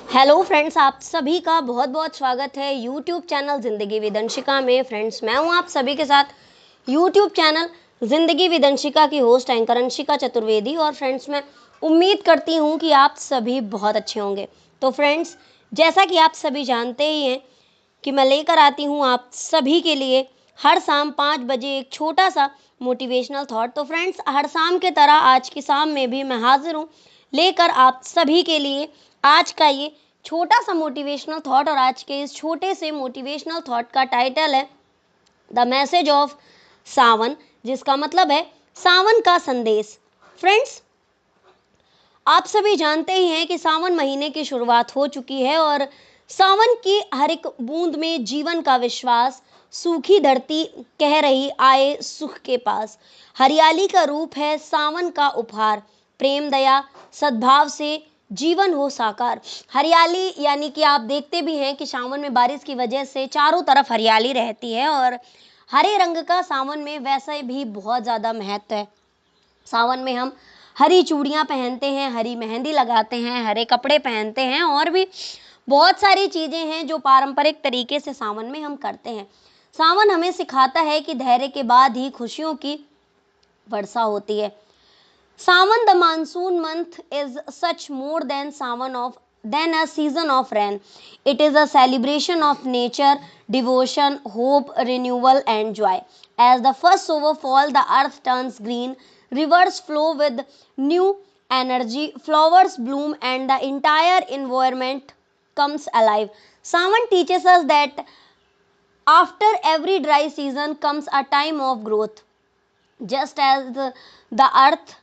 Hello friends, आप सभी का बहुत बहुत स्वागत है यूट्यूब चैनल ज़िंदगी विद अंशिका में। फ्रेंड्स, मैं हूं आप सभी के साथ यूट्यूब चैनल ज़िंदगी विद अंशिका की होस्ट एंकर अंशिका चतुर्वेदी। और फ्रेंड्स, मैं उम्मीद करती हूं कि आप सभी बहुत अच्छे होंगे। तो फ्रेंड्स, जैसा कि आप सभी जानते ही हैं कि मैं लेकर आती हूं आप सभी के लिए हर शाम 5 बजे एक छोटा सा मोटिवेशनल थॉट। तो फ्रेंड्स, हर शाम के तरह आज की शाम में भी मैं हाजिर हूं लेकर आप सभी के लिए आज का ये छोटा सा मोटिवेशनल थॉट। और आज के इस छोटे से मोटिवेशनल थॉट का टाइटल है द मैसेज ऑफ सावन, जिसका मतलब है सावन का संदेश। फ्रेंड्स, आप सभी जानते ही हैं कि सावन महीने की शुरुआत हो चुकी है और सावन की हर एक बूंद में जीवन का विश्वास। सूखी धरती कह रही आए सुख के पास। हरियाली का रूप है सावन का उपहार। प्रेम दया सद्भाव से जीवन हो साकार। हरियाली यानी कि आप देखते भी हैं कि सावन में बारिश की वजह से चारों तरफ हरियाली रहती है और हरे रंग का सावन में वैसे भी बहुत ज़्यादा महत्व है। सावन में हम हरी चूड़ियाँ पहनते हैं, हरी मेहंदी लगाते हैं, हरे कपड़े पहनते हैं और भी बहुत सारी चीज़ें हैं जो पारंपरिक तरीके से सावन में हम करते हैं। सावन हमें सिखाता है कि धैर्य के बाद ही खुशियों की वर्षा होती है। Sawan, the monsoon month, is such more than a season of rain. It is a celebration of nature, devotion, hope, renewal, and joy. As the first shower fall, the earth turns green, rivers flow with new energy, flowers bloom, and the entire environment comes alive. Sawan teaches us that after every dry season comes a time of growth. Just as the earth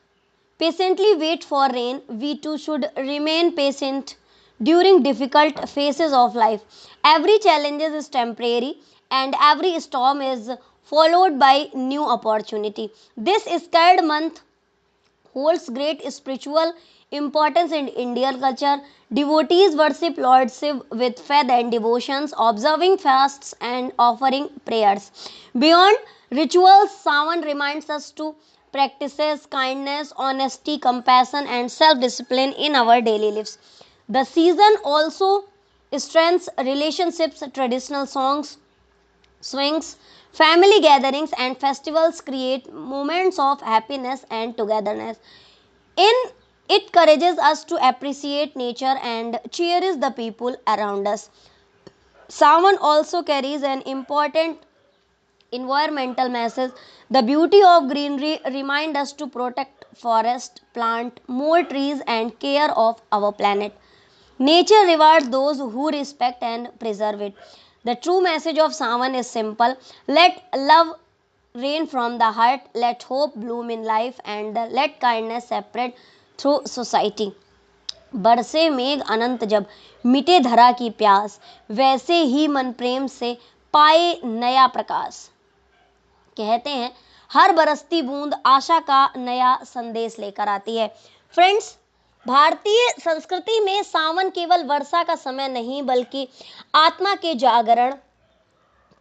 patiently wait for rain, we too should remain patient during difficult phases of life. Every challenge is temporary and every storm is followed by new opportunity. This scared month holds great spiritual importance in Indian culture. Devotees worship Lord Shiv with faith and devotions, observing fasts and offering prayers. Beyond rituals, Sawan reminds us to practice kindness, honesty, compassion, and self-discipline in our daily lives. The season also strengthens relationships, traditional songs, swings, family gatherings, and festivals create moments of happiness and togetherness. In it encourages us to appreciate nature and cherish the people around us. Sawan also carries an important environmental message. The beauty of greenery reminds us to protect forest, plant more trees, and care of our planet. Nature rewards those who respect and preserve it. The true message of Sawan is simple. Let love rain from the heart, let hope bloom in life, and let kindness spread through society. बरसे मेघ अनंत जब मिटे धरा की प्यास, वैसे ही मन प्रेम से पाए नया प्रकाश। कहते हैं हर बरसती बूंद आशा का नया संदेश लेकर आती है। फ्रेंड्स, भारतीय संस्कृति में सावन केवल वर्षा का समय नहीं बल्कि आत्मा के जागरण,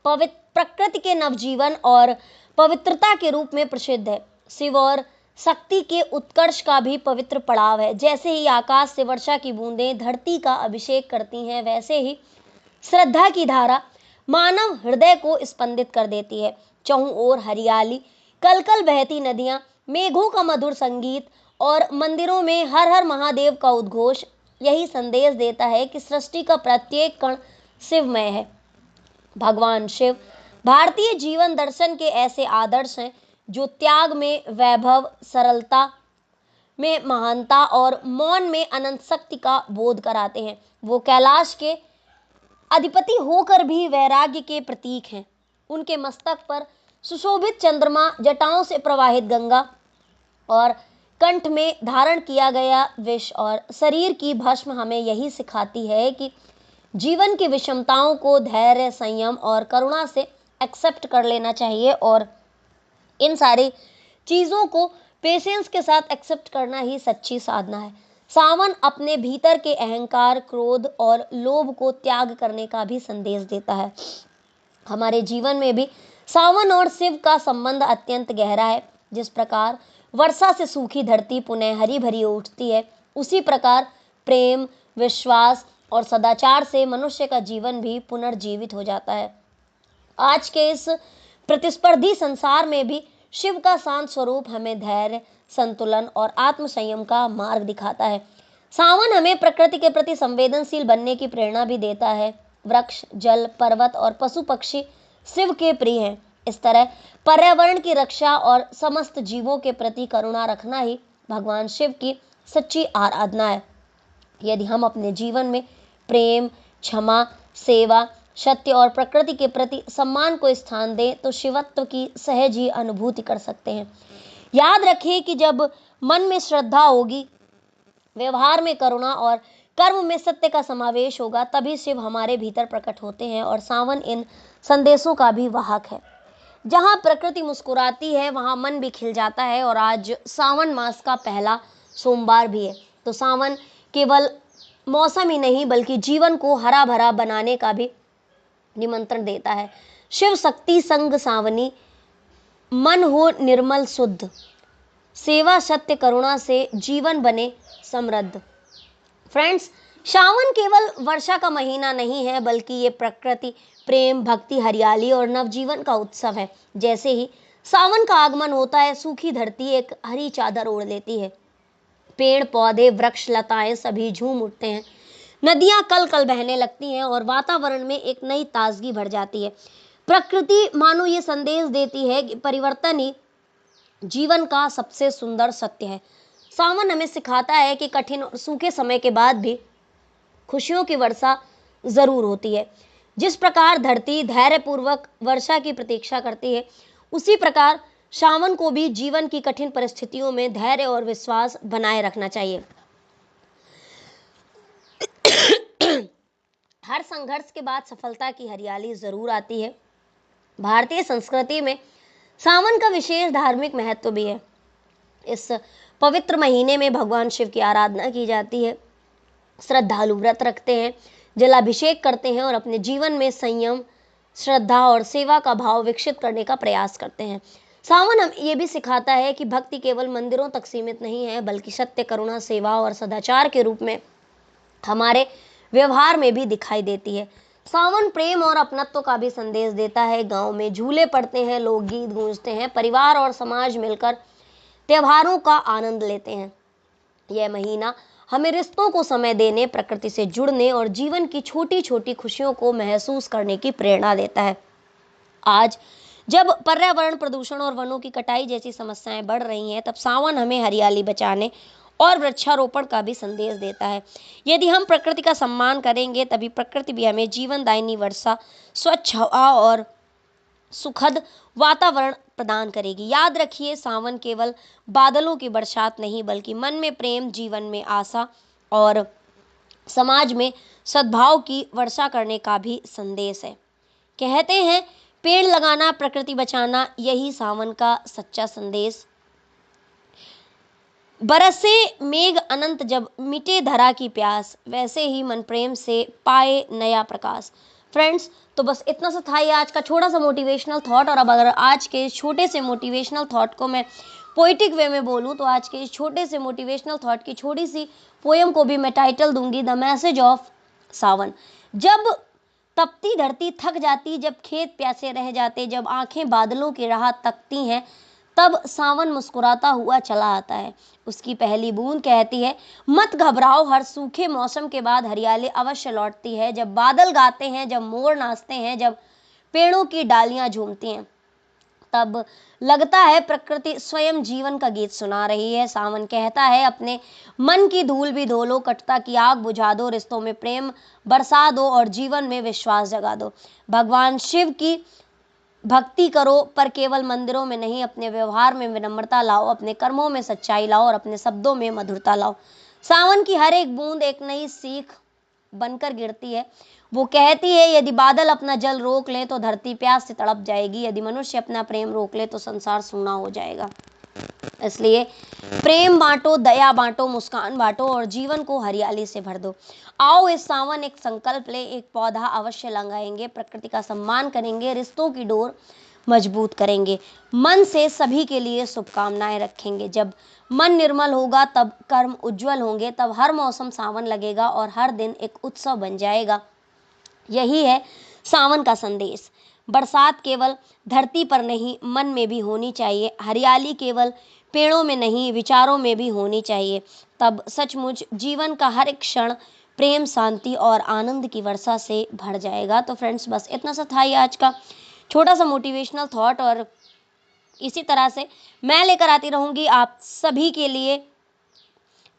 पवित्र प्रकृति के नवजीवन और पवित्रता के रूप में प्रसिद्ध है। शिव और शक्ति के उत्कर्ष का भी पवित्र पड़ाव है। जैसे ही आकाश से वर्षा की बूंदें धरती का अभिषेक करती हैं, वैसे ही श्रद्धा की धारा मानव हृदय को स्पंदित कर देती है। चहुं ओर हरियाली, कल कल बहती नदियां, मेघों का मधुर संगीत और मंदिरों में हर हर महादेव का उद्घोष यही संदेश देता है कि सृष्टि का प्रत्येक कण शिवमय है। भगवान शिव भारतीय जीवन दर्शन के ऐसे आदर्श हैं जो त्याग में वैभव, सरलता में महानता और मौन में अनंत शक्ति का बोध कराते हैं। वो कैलाश के अधिपति होकर भी वैराग्य के प्रतीक हैं। उनके मस्तक पर सुशोभित चंद्रमा, जटाओं से प्रवाहित गंगा और कंठ में धारण किया गया विष और शरीर की भस्म हमें यही सिखाती है कि जीवन की विषमताओं को धैर्य, संयम और करुणा से एक्सेप्ट कर लेना चाहिए और इन सारी चीज़ों को पेशेंस के साथ एक्सेप्ट करना ही सच्ची साधना है। सावन अपने भीतर के अहंकार, क्रोध और लोभ को त्याग करने का भी संदेश देता है। हमारे जीवन में भी सावन और शिव का संबंध अत्यंत गहरा है। जिस प्रकार वर्षा से सूखी धरती पुनः हरी भरी उठती है, उसी प्रकार प्रेम, विश्वास और सदाचार से मनुष्य का जीवन भी पुनर्जीवित हो जाता है। आज के इस प्रतिस्पर्धी संसार में भी शिव का शांत स्वरूप हमें धैर्य, संतुलन और आत्म संयम का मार्ग दिखाता है। सावन हमें प्रकृति के प्रति संवेदनशील बनने की प्रेरणा भी देता है। वृक्ष, जल, पर्वत और पशु पक्षी शिव के प्रिय हैं। इस तरह पर्यावरण की रक्षा और समस्त जीवों के प्रति करुणा रखना ही भगवान शिव की सच्ची आराधना है। यदि हम अपने जीवन में प्रेम, क्षमा, सेवा, सत्य और प्रकृति के प्रति सम्मान को स्थान दें तो शिवत्व की सहज ही अनुभूति कर सकते हैं। याद रखिए कि जब मन में श्रद्धा होगी, व्यवहार में करुणा और कर्म में सत्य का समावेश होगा, तभी शिव हमारे भीतर प्रकट होते हैं और सावन इन संदेशों का भी वाहक है। जहाँ प्रकृति मुस्कुराती है वहाँ मन भी खिल जाता है और आज सावन मास का पहला सोमवार भी है। तो सावन केवल मौसम ही नहीं बल्कि जीवन को हरा भरा बनाने का भी निमंत्रण देता है। शिव शक्ति संग सावनी, मन हो निर्मल शुद्ध, सेवा सत्य करुणा से जीवन बने समृद्ध। फ्रेंड्स, सावन केवल वर्षा का महीना नहीं है बल्कि ये प्रकृति, प्रेम, भक्ति, हरियाली और नवजीवन का उत्सव है। जैसे ही सावन का आगमन होता है, सूखी धरती एक हरी चादर ओढ़ लेती है। पेड़ पौधे, वृक्ष, लताएं सभी झूम उठते हैं। नदियां कल कल बहने लगती हैं और वातावरण में एक नई ताजगी भर जाती है। प्रकृति मानो ये संदेश देती है कि परिवर्तन ही जीवन का सबसे सुंदर सत्य है। सावन हमें सिखाता है कि कठिन और सूखे समय के बाद भी खुशियों की वर्षा जरूर होती है। जिस प्रकार धरती धैर्यपूर्वक वर्षा की प्रतीक्षा करती है, उसी प्रकार सावन को भी जीवन की कठिन परिस्थितियों में धैर्य और विश्वास बनाए रखना चाहिए। हर संघर्ष के बाद सफलता की हरियाली जरूर आती है। भारतीय संस्कृति में सावन का विशेष धार्मिक महत्व भी है। इस पवित्र महीने में भगवान शिव की आराधना की जाती है। श्रद्धालु व्रत रखते हैं, जलाभिषेक करते हैं और अपने जीवन में संयम, श्रद्धा और सेवा का भाव विकसित करने का प्रयास करते हैं। सावन हम ये भी सिखाता है कि भक्ति केवल मंदिरों तक सीमित नहीं है बल्कि सत्य, करुणा, सेवा और सदाचार के रूप में हमारे व्यवहार में भी दिखाई देती है। सावन प्रेम और अपनत्व का भी संदेश देता है। गांव में झूले पड़ते हैं, लोकगीत गूंजते हैं, परिवार और समाज मिलकर त्योहारों का आनंद लेते हैं। यह महीना हमें रिश्तों को समय देने, प्रकृति से जुड़ने और जीवन की छोटी छोटी खुशियों को महसूस करने की प्रेरणा देता है। आज जब पर्यावरण प्रदूषण और वनों की कटाई जैसी समस्याएं बढ़ रही हैं, तब सावन हमें हरियाली बचाने और वृक्षारोपण का भी संदेश देता है। यदि हम प्रकृति का सम्मान करेंगे तभी प्रकृति भी हमें जीवनदायिनी वर्षा, स्वच्छ हवा और सुखद वातावरण प्रदान करेगी। याद रखिए, सावन केवल बादलों की बरसात नहीं बल्कि मन में प्रेम, जीवन में आशा और समाज में सद्भाव की वर्षा करने का भी संदेश है। कहते हैं, पेड़ लगाना, प्रकृति बचाना, यही सावन का सच्चा संदेश। बरसे मेघ अनंत जब मिटे धरा की प्यास, वैसे ही मन प्रेम से पाए नया प्रकाश। फ्रेंड्स, तो बस इतना सा था ये आज का छोटा सा मोटिवेशनल थॉट। और अब अगर आज के छोटे से मोटिवेशनल थॉट को मैं पोइटिक वे में बोलूँ तो आज के इस छोटे से मोटिवेशनल थॉट की छोटी सी पोयम को भी मैं टाइटल दूंगी, द मैसेज ऑफ सावन। जब तपती धरती थक जाती, जब खेत प्यासे रह जाते, जब आंखें बादलों की राह तकती हैं, तब सावन मुस्कुराता हुआ चला आता है। उसकी पहली बूंद कहती है, मत घबराओ, हर सूखे मौसम के बाद हरियाली अवश्य लौटती है। जब बादल गाते हैं, जब मोर नाचते हैं, जब पेड़ों की डालियां झूमती हैं, तब लगता है प्रकृति स्वयं जीवन का गीत सुना रही है। सावन कहता है, अपने मन की धूल भी धो लो, कटता की आग बुझा दो, रिश्तों में प्रेम बरसा दो और जीवन में विश्वास जगा दो। भगवान शिव की भक्ति करो, पर केवल मंदिरों में नहीं, अपने व्यवहार में विनम्रता लाओ, अपने कर्मों में सच्चाई लाओ और अपने शब्दों में मधुरता लाओ। सावन की हर एक बूंद एक नई सीख बनकर गिरती है। वो कहती है, यदि बादल अपना जल रोक ले तो धरती प्यास से तड़प जाएगी, यदि मनुष्य अपना प्रेम रोक ले तो संसार सूना हो जाएगा। इसलिए प्रेम बांटो, दया बांटो, मुस्कान बांटो और जीवन को हरियाली से भर दो। आओ इस सावन एक संकल्प ले, एक पौधा अवश्य लगाएंगे, प्रकृति का सम्मान करेंगे, रिश्तों की डोर मजबूत करेंगे। मन से सभी के लिए शुभकामनाएं रखेंगे। जब मन निर्मल होगा तब कर्म उज्जवल होंगे, तब हर मौसम सावन लगेगा और हर दिन एक उत्सव बन जाएगा। यही है सावन का संदेश। बरसात केवल धरती पर नहीं, मन में भी होनी चाहिए। हरियाली केवल पेड़ों में नहीं, विचारों में भी होनी चाहिए। तब सचमुच जीवन का हर एक क्षण प्रेम, शांति और आनंद की वर्षा से भर जाएगा। तो फ्रेंड्स, बस इतना सा था ये आज का छोटा सा मोटिवेशनल थॉट, और इसी तरह से मैं लेकर आती रहूंगी आप सभी के लिए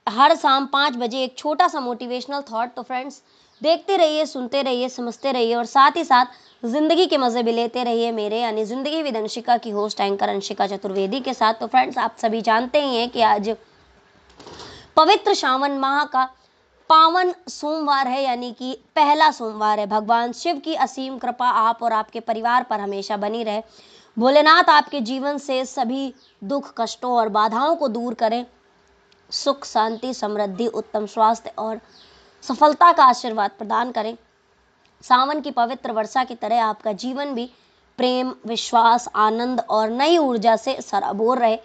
हर शाम 5 बजे एक छोटा सा मोटिवेशनल थॉट। तो फ्रेंड्स, देखते रहिए, सुनते रहिए, समझते रहिए और साथ ही साथ जिंदगी के मजे भी लेते रहिए मेरे यानी जिंदगी विद अंशिका की होस्ट एंकर अंशिका चतुर्वेदी के साथ। तो फ्रेंड्स, आप सभी जानते ही हैं कि आज पवित्र श्रावण माह का पावन सोमवार है, यानी कि पहला सोमवार है। भगवान शिव की असीम कृपा आप और आपके परिवार पर हमेशा बनी रहे। भोलेनाथ आपके जीवन से सभी दुख, कष्टों और बाधाओं को दूर करें। सुख, शांति, समृद्धि, उत्तम स्वास्थ्य और सफलता का आशीर्वाद प्रदान करें। सावन की पवित्र वर्षा की तरह आपका जीवन भी प्रेम, विश्वास, आनंद और नई ऊर्जा से सराबोर रहे।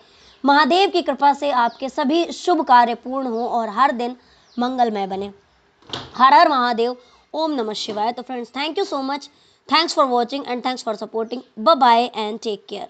महादेव की कृपा से आपके सभी शुभ कार्य पूर्ण हो और हर दिन मंगलमय बने। हर हर महादेव, ओम नमः शिवाय। तो friends, thank you so much, thanks for watching and thanks for supporting. Bye bye and take care.